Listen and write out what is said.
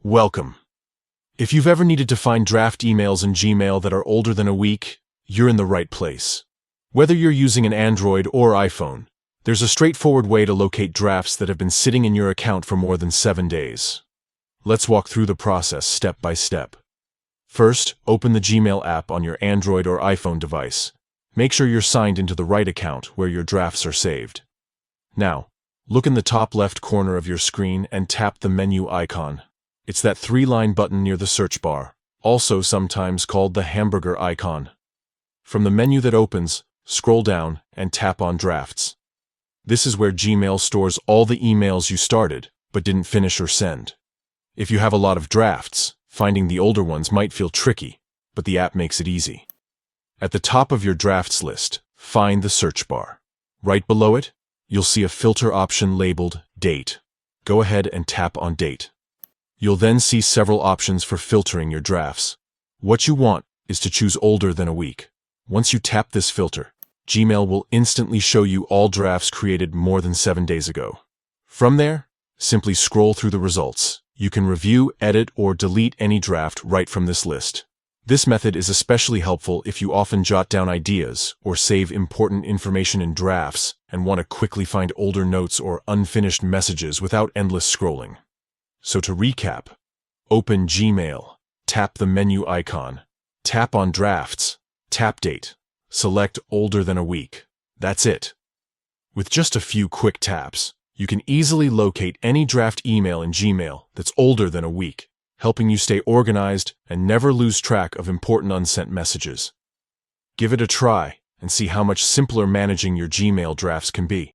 Welcome. If you've ever needed to find draft emails in Gmail that are older than a week, you're in the right place. Whether you're using an Android or iPhone, there's a straightforward way to locate drafts that have been sitting in your account for more than 7 days. Let's walk through the process step by step. First, open the Gmail app on your Android or iPhone device. Make sure you're signed into the right account where your drafts are saved. Now, look in the top left corner of your screen and tap the menu icon. It's that 3-line button near the search bar, also sometimes called the hamburger icon. From the menu that opens, scroll down and tap on Drafts. This is where Gmail stores all the emails you started but didn't finish or send. If you have a lot of drafts, finding the older ones might feel tricky, but the app makes it easy. At the top of your drafts list, find the search bar. Right below it, you'll see a filter option labeled Date. Go ahead and tap on Date. You'll then see several options for filtering your drafts. What you want is to choose older than a week. Once you tap this filter, Gmail will instantly show you all drafts created more than 7 days ago. From there, simply scroll through the results. You can review, edit, or delete any draft right from this list. This method is especially helpful if you often jot down ideas or save important information in drafts and want to quickly find older notes or unfinished messages without endless scrolling. So to recap, open Gmail, tap the menu icon, tap on Drafts, tap Date, select older than a week. That's it. With just a few quick taps, you can easily locate any draft email in Gmail that's older than a week, helping you stay organized and never lose track of important unsent messages. Give it a try and see how much simpler managing your Gmail drafts can be.